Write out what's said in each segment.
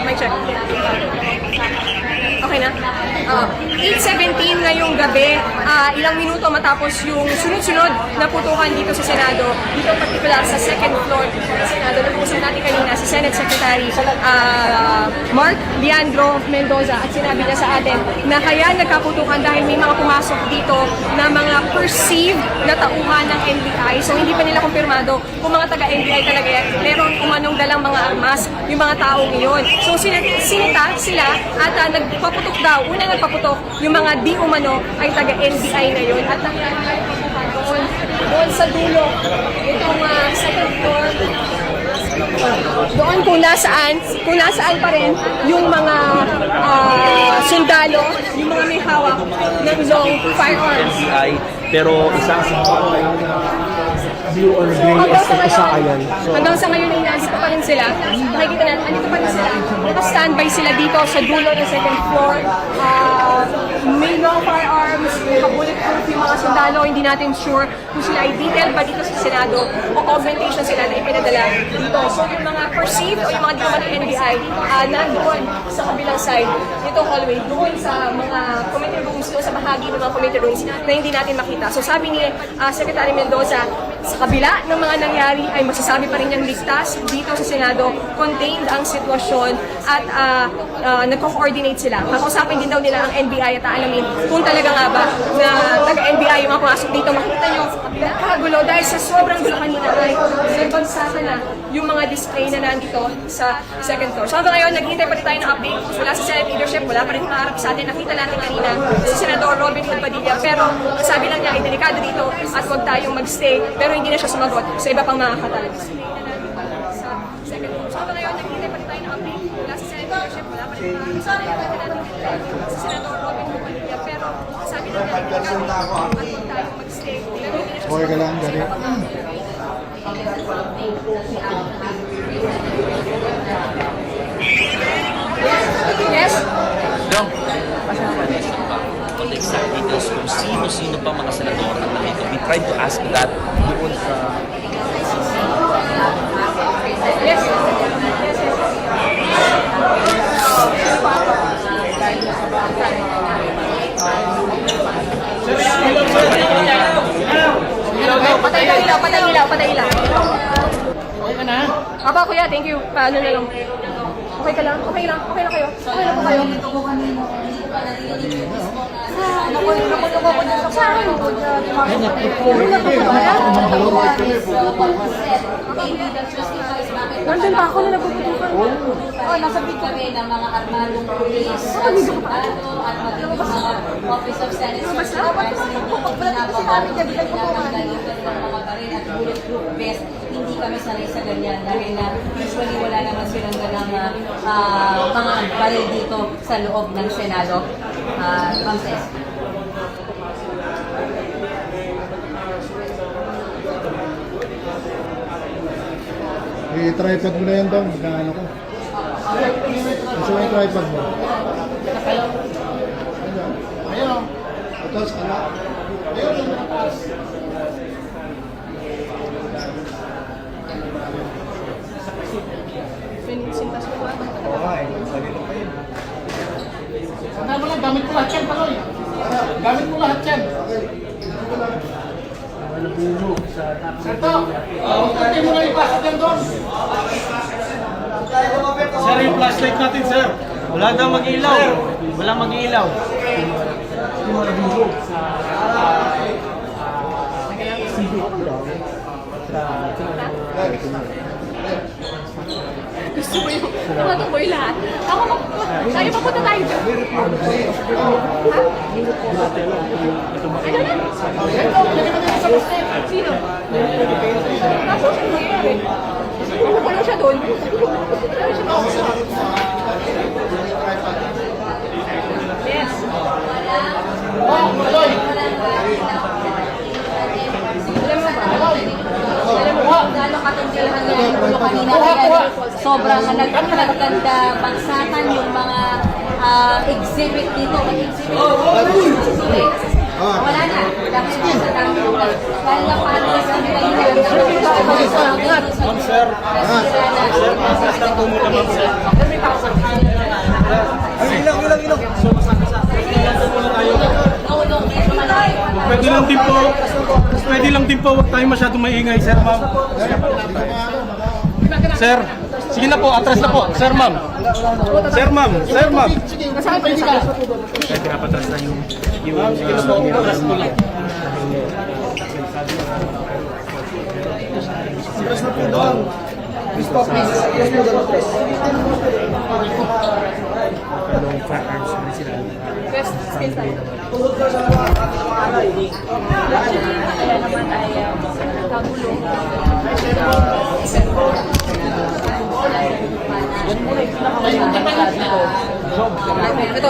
mic check. Okay na? 8:17 ngayong gabi, ilang minuto matapos yung sunod-sunod na putukan dito sa Senado, dito particular sa second floor ng Senado. Nag-uusap natin kanina si Senate Secretary Mark Leandro Mendoza at sinabi niya sa atin na kaya nagkaputukan dahil may mga pumasok dito na mga perceived na tauhan ng NBI. So hindi pa nila kumpirmado kung mga taga-NBI talaga yan. Meron umanong dalang mga armas yung mga taong iyon. So sinita sila at nagpaputok daw. Unang nagpaputok yung mga di umano ay taga-NBI ngayon. At nangyari doon sa dulo, itong second floor, doon kung nasaan pa rin yung mga sundalo, yung mga may hawak ng long firearms. Pero isang blue or green ayan. Hanggang sa ngayon ay nandito pa rin sila. Makikita natin, andito pa rin sila. Naka-standby sila dito sa dulo ng second floor. May long firearms, naka-bulletproof yung mga sundalo. Hindi natin sure kung sila ay detail pa dito sa Senado o augmentation sila na ipinadala dito. So yung mga perceived o yung mga drama ng NBI, nandoon sa kabilang side, ito hallway, doon sa mga committee rooms, doon sa bahagi ng mga committee rooms na hindi natin makita. So sabi ni Secretary Mendoza, sa kabila ng mga nangyari ay masasabi pa rin niyang ligtas dito sa Senado, contained ang sitwasyon at nagko-coordinate sila. Kakausapin din daw nila ang NBI at alamin kung talaga nga ba na taga-NBI yung mga pumasok dito. Makikita niyo, nagkagulo dahil sa sobrang gulo kanina ay nagbansasa na yung mga display na nandito sa second floor. So hanggang ngayon, naghihintay pa rin tayo ng update mula sa Senate leadership, wala pa rin maharap sa atin. Nakita natin kanina si Senador Robin Hood Padilla, pero sabi lang niya ay delikado dito at huwag tayong magstay, pero hindi na siya sumagot sa iba pang mga katalagos. Sa second floor. So hanggang ngayon, naghihintay pa rin tayo ng update mula sa Senate leadership, wala pa rin maharap sa atin. Nakita natin si Senador Robin Hood Padilla, pero sabi lang niya ay delikado at huwag tayong magstay, pero hindi na siya Okay ka lang, sumagot sa dali. iba pang mga katalagos. Yes? Dong, what exactly details kung sino-sino pa mga senador na nandito? We tried to ask that doon sa... Yes. Patay ilaw. Okay ka na? Aba, kuya, thank you. Paano na lang? Okay ka lang? Okay lang kayo? Okay lang po kayo? Nandun pa ako na nagpuputukan. Nasa big kami ng mga armadong police, Senado, at maging mga Office of Senate Supervisors, mga baril at bulletproof vest. Hindi kami sanay sa ganyan dahil na usually wala naman silang ganang mga baril dito sa loob ng Senado. Ma'am Ses. I-tripod mo na yan daw, magkano ko. Kasi may tripod mo. Ayun. Ito sa kala. Ayun. Sintas ko ba? Okay, sabi ko pa yun. Sana mo lang, gamit ko lahat yan, Paloy. Gamit ko lahat yan. Santo, kunti mo lang ipasok yan doon. Sir, yung flashlight natin, sir. Wala daw mag-ilaw. Walang mag-ilaw. Gusto mo yung tumatakbo yung lahat. Ako tayo papunta tayo dyan. Ha? Ano na? Sino? Kaso siya doon. Ano siya doon? Yes. Oh, Paloy. Lalo katungkilahan na yung ulo kanina kaya sobrang nagkanda bagsakan yung mga exhibit dito. Wala na. Dahil sa dami lugar. Dahil na paano sa kanila Ma'am, sir. Sir, basta po muna, ma'am, sir. Pwede lang din po, huwag tayo masyadong maingay, sir, ma'am. Sir, sige na po, atras na po. Sir, ma'am. Sir, ma'am. Sir, ma'am. Nasaan pa isa? Pinapatras na yung Best still tayo. Ito,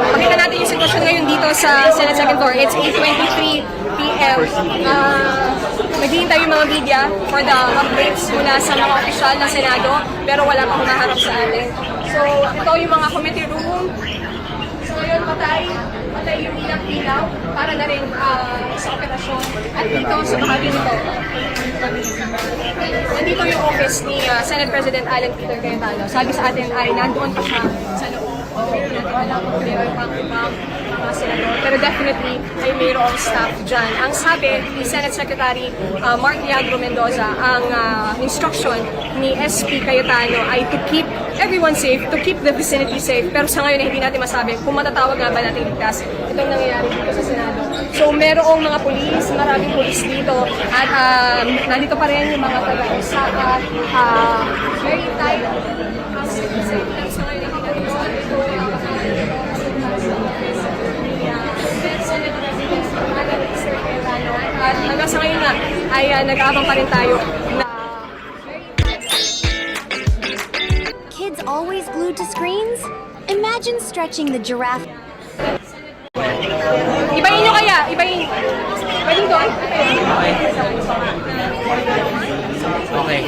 Pakita natin yung sitwasyon ngayon dito sa Senate Second Floor. It's 8:23 p.m. Naghihintay yung mga media for the updates mula sa mga opisyal ng Senado, pero wala pang humaharap sa atin. So, ito yung mga committee room. So, ngayon, patay yung ilaw para na rin sa operasyon. At dito, sa bahagi nito, nandito yung office ni Senate President Alan Peter Cayetano. Sabi sa atin ay nandoon pa siya sa loob. Hindi natin alam kung meron pang ibang mga senador. Pero definitely ay mayroong staff dyan. Ang sabi ni Senate Secretary Mark Leandro Mendoza, ang instruction ni SP Cayetano ay to keep everyone safe, to keep the vicinity safe. Pero sa ngayon hindi natin masabi kung matatawag nga ba natin ligtas itong nangyayari dito sa Senado. So merong mga pulis, maraming pulis dito at nandito pa rin yung mga taga-Osaka, very tight. Pero sa ngayon hindi natin masabi kung at hanggang sa ngayon nga ay nag-aabang pa rin tayo na Kids always glued to screens? Imagine stretching the giraffe. ibahin nyo kaya, ibahin. Pwedeng doon? Okay.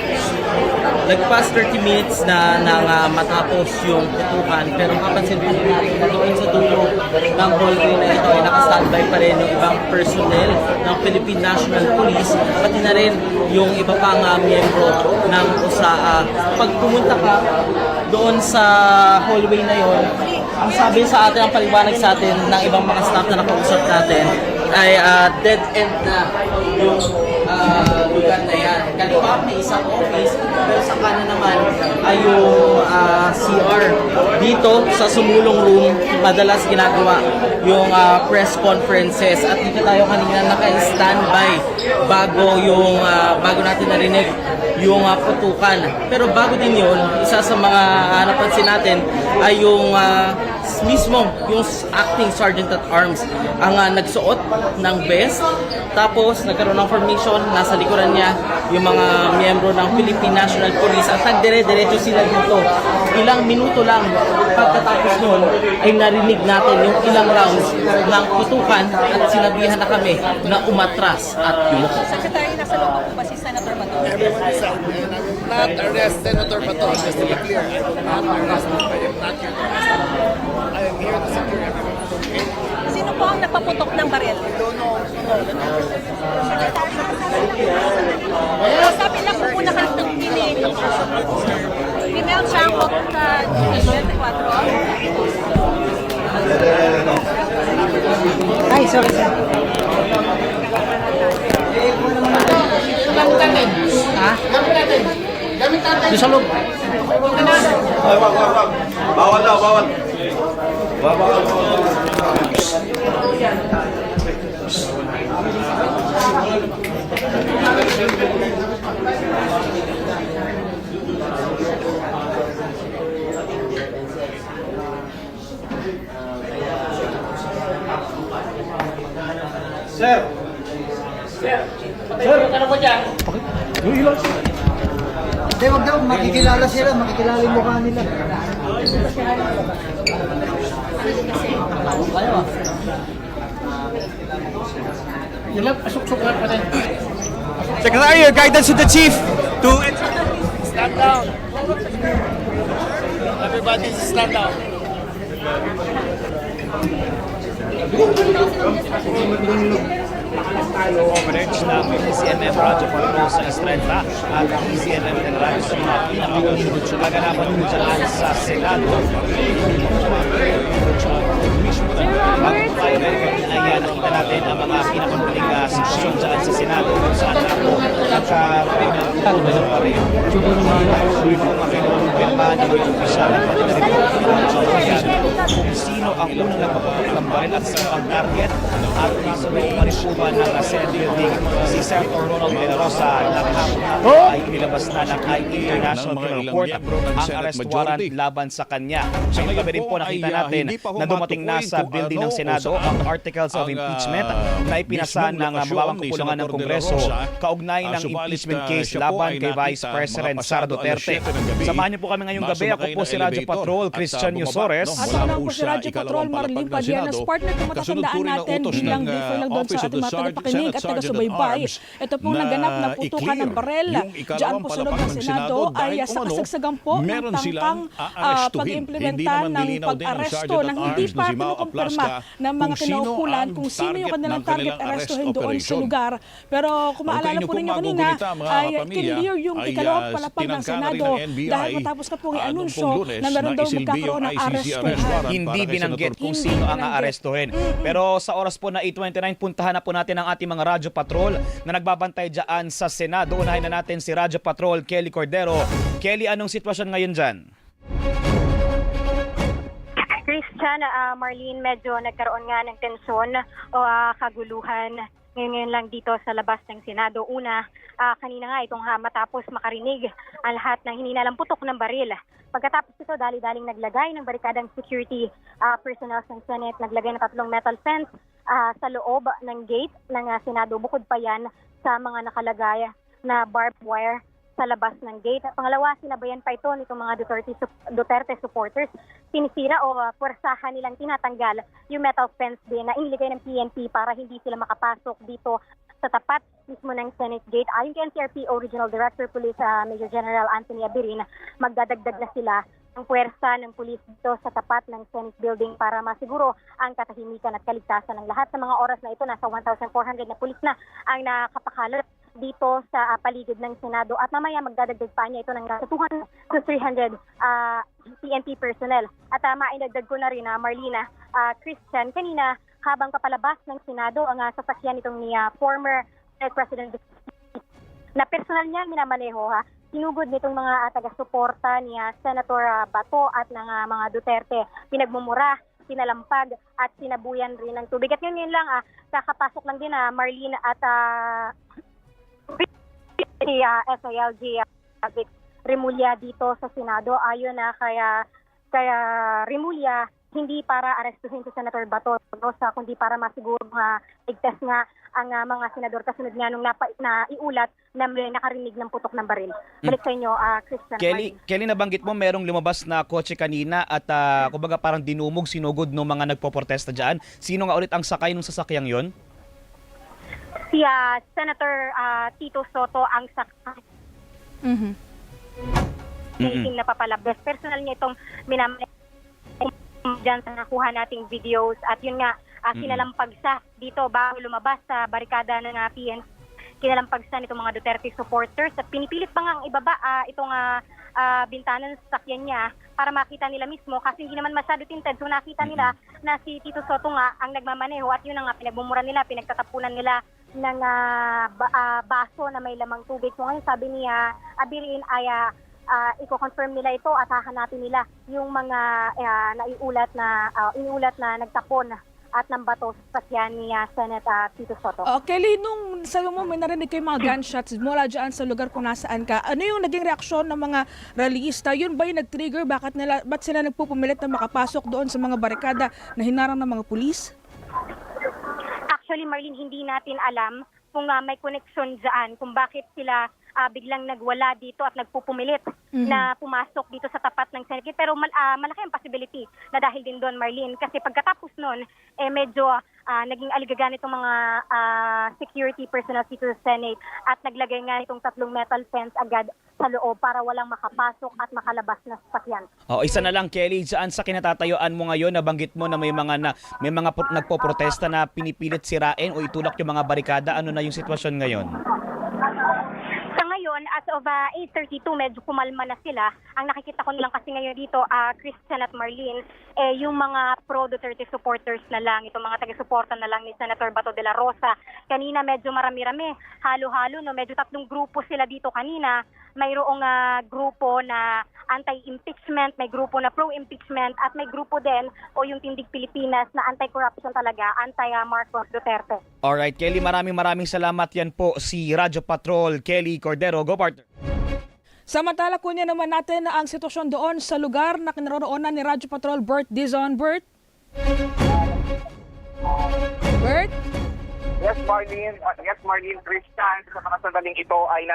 Nagpas 30 minutes na nang matapos yung putukan, pero mapapansin po natin na doon sa dulo ng hallway na ito ay naka-standby pa rin yung ibang personnel ng Philippine National Police, pati na rin yung iba pang miyembro ng OSAA. Pag pumunta ka doon sa hallway na yon, ang sabi sa atin, ang paliwanag sa atin ng ibang mga staff na nakausap natin ay dead end na yung lugar na yan. Kaliwa may isang office, pero sa kanan naman ay yung CR. Dito sa sumulong room, madalas ginagawa yung press conferences at dito tayo kanina naka-standby bago natin narinig yung putukan. Pero bago din yun, isa sa mga napansin natin ay yung mismo yung acting sergeant at arms ang nagsuot ng vest, tapos nagkaroon ng formation, nasa likuran niya yung mga miyembro ng Philippine National Police at nagdire-diretso sila dito. Ilang minuto lang pagkatapos nun ay narinig natin yung ilang rounds ng putukan at sinabihan na kami na umatras at yumuko. Secretary, nasa loob po ba si Senator Bato? Not arrest Senator Bato, just to be clear. Not arrest. I am not here to arrest him. I am here to secure everyone. Okay? Sino po ang napaputok ng baril? Sabi na po po nakalitong piling. Pinel Chango sa 24. Ay, sorry, sir. Gamit natin. Ha? Gamit natin. Gamit natin. Doon sa loob. Bawal daw, bawal. Bawal. Sir! Sir! Sir! Ano po dyan? Yung ilaw, sir. Hindi, wag daw. Makikilala sila. Makikilala yung mukha nila. Ilang asok-sok lang pa rin. Secretary, your guidance to the chief to stand down. Everybody stand down. coverage ng PCMM Radyo Patrol sa Estrella at PCMM ng Radyo Suma. Pinakamuling kaganapan po dyan sa Senado. Bago tayo ay nakita natin ang mga pinakamuling sitwasyon dyan sa Senado kung saan ako nagka-pinagpapalala pa rin. Kung sino ang unang nagpapapulit ng baril at sino ang target at sabay pa rin po ba ng Senate building si Senator Ronald De La Rosa na kahapon ay inilabas na ng International Criminal Court ang arrest warrant laban sa kanya. Sa gabi rin po nakita natin na dumating na sa building ng Senado ang articles of impeachment na ipinasa ng mababang kupulungan ng Kongreso kaugnay ng impeachment case laban kay Vice President Sara Duterte. Samahan niyo po kami ngayong gabi. Ako po si Radyo Patrol, Christian Yusores. At ako lang po si Radyo Patrol, Marlene Padilla. As partner kung matatandaan natin bilang briefer lang doon sa ating mga tagapakinig at taga-subaybay. Ito pong naganap na putukan ng barel diyan po sa loob ng Senado ay sa kasagsagan po ng tangkang pag-implementa ng pag-aresto nang hindi pa kinukumpirma ng mga kinaukulan kung sino yung kanilang target arestuhin doon sa lugar. Pero kung maalala po ninyo kanina ay clear yung ikalawang palapag ng Senado dahil matapos ka pong i-anunsyo na meron daw magkakaroon ng arestuhan. Hindi binanggit kung sino ang aarestuhin. Pero sa oras po na 8:29, puntahan na po natin ang ating mga Radyo Patrol na nagbabantay dyan sa Senado. Unahin na natin si Radyo Patrol, Kelly Cordero. Kelly, anong sitwasyon ngayon dyan? Christian, Marlene, medyo nagkaroon nga ng tensyon o kaguluhan ngayon lang dito sa labas ng Senado. Una, kanina nga itong matapos makarinig ang lahat ng hininalang putok ng baril. Pagkatapos ito, dali-daling naglagay ng barikadang security personnel ng Senate, naglagay ng 3 metal fence sa loob ng gate ng Senado. Bukod pa yan sa mga nakalagay na barbed wire sa labas ng gate. At pangalawa, sinabayan pa ito nitong mga Duterte supporters. Sinisira o puwersahan nilang tinatanggal yung metal fence din na iniligay ng PNP para hindi sila makapasok dito sa tapat mismo ng Senate gate. Ayon kay NCRPO Regional Director Police Major General Anthony Abirin, magdadagdag na sila ng puwersa ng pulis dito sa tapat ng Senate building para masiguro ang katahimikan at kaligtasan ng lahat. Sa mga oras na ito, nasa 1,400 na pulis na ang nakapakalat dito sa paligid ng Senado at mamaya magdadagdag pa niya ito ng 200 to 300 PNP personnel. At maidagdag ko na rin Marlena, Christian, kanina habang papalabas ng Senado ang sasakyan itong ni former Senate President na personal niya minamaneho sinugod nitong mga taga-suporta ni Senator Bato at ng mga Duterte. Pinagmumura, pinalampag at sinabuyan rin ng tubig. At yun lang, kakapasok lang din Marlene at si SILG Vic Remulla dito sa Senado. Ayon kaya Remulla, hindi para arestuhin si Senator Bato Rosa, kundi para masiguro ligtas nga ang mga senador kasunod nga nung naiulat na may nakarinig ng putok ng baril. Balik sa inyo, Christian. Kelly, nabanggit mo merong lumabas na kotse kanina at kumbaga parang dinumog, sinugod ng mga nagpoprotesta dyan. Sino nga ulit ang sakay ng sasakyang yon? Si Senator Tito Soto ang sakay. Na papalabas. Personal niya itong dyan sa nakuha nating videos at yun nga, kinalampag sa dito bago lumabas sa barikada ng PNP. Kinalampag sa nitong mga Duterte supporters at pinipilit pa nga ang ibaba itong bintanan sa sasakyan niya para makita nila mismo kasi hindi naman masyado tinted. So nakita nila na si Tito Soto nga ang nagmamaneho at yun nga pinagmumura nila, pinagtatapunan nila ng baso na may lamang tubig. So ngayon sabi niya, Abirin ay i-confirm nila ito at hahanapin nila yung mga iniulat na nagtapon at ng bato sa sakyan ni Senate Tito Soto. Kelly, nung sabi mo may narinig kayo mga gunshots mula dyan sa lugar kung nasaan ka, ano yung naging reaksyon ng mga rallyista? Yun ba yung nag-trigger? Ba't sila nagpupumilit na makapasok doon sa mga barikada na hinarang ng mga pulis? Actually, Marlene, hindi natin alam kung may connection dyan, kung bakit sila biglang nagwala dito at nagpupumilit na pumasok dito sa tapat ng Senate. Pero malaki ang possibility na dahil din doon, Marlene, kasi pagkatapos noon, medyo naging aligaga nitong mga security personnel dito sa Senate at naglagay nga itong 3 metal fence agad sa loob para walang makapasok at makalabas na sasakyan. Isa na lang, Kelly, saan sa kinatatayuan mo ngayon, nabanggit mo na may mga nagpoprotesta na pinipilit sirain o itulak yung mga barikada. Ano na yung sitwasyon ngayon? Sa ngayon, as of 8:32, medyo kumalma na sila. Ang nakikita ko lang kasi ngayon dito, Christian at Marlene, yung mga pro-Duterte supporters na lang, itong mga taga-suporta na lang ni Senator Bato de la Rosa. Kanina medyo marami-rami, halo-halo, no? Medyo 3 grupo sila dito kanina. Mayroong grupo na anti-impeachment, may grupo na pro-impeachment, at may grupo din o yung Tindig Pilipinas na anti-corruption talaga, anti-Marcos Duterte. Alright, Kelly, maraming salamat. Yan po si Radyo Patrol, Kelly Cordero. Go, partner! Samantala, kunya naman natin ang sitwasyon doon sa lugar na kinaroroonan ni Radyo Patrol, Bert Dizon. Bert? Bert? Yes, Marlene Christian. Sa mga sandaling ito ay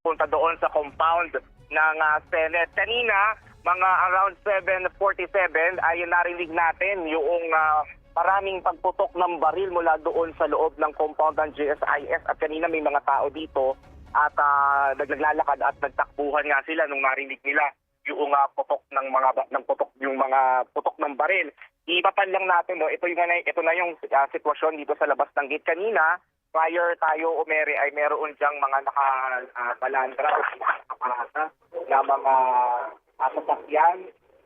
punta doon sa compound ng Senate. Kanina, mga around 7:47 ay narinig natin yung maraming pagputok ng baril mula doon sa loob ng compound ng GSIS at kanina may mga tao dito at naglalakad at nagtakbuhan nga sila nung narinig nila yung putok ng mga putok ng baril. Ipapan lang natin, no, ito na yung sitwasyon dito sa labas ng gate kanina. Prior tayo umere ay meron diyang mga nakabalandra o nakaparata na mga sasakyan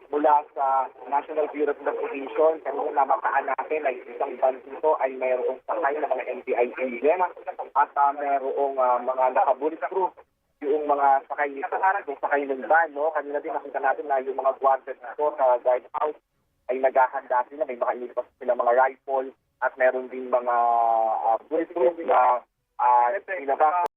mula sa National Bureau of Investigation. Kanina namataan natin ay isang van dito ay mayroong sakay na mga NBI engine at mayroong mga naka-bulletproof yung mga sakay nito, yung sakay ng van. No? Kanina din nakita natin na yung mga guards dito sa guardhouse ay naghahanda sila, may mga inipas sila mga rifle at meron din mga bulletproof na pinabas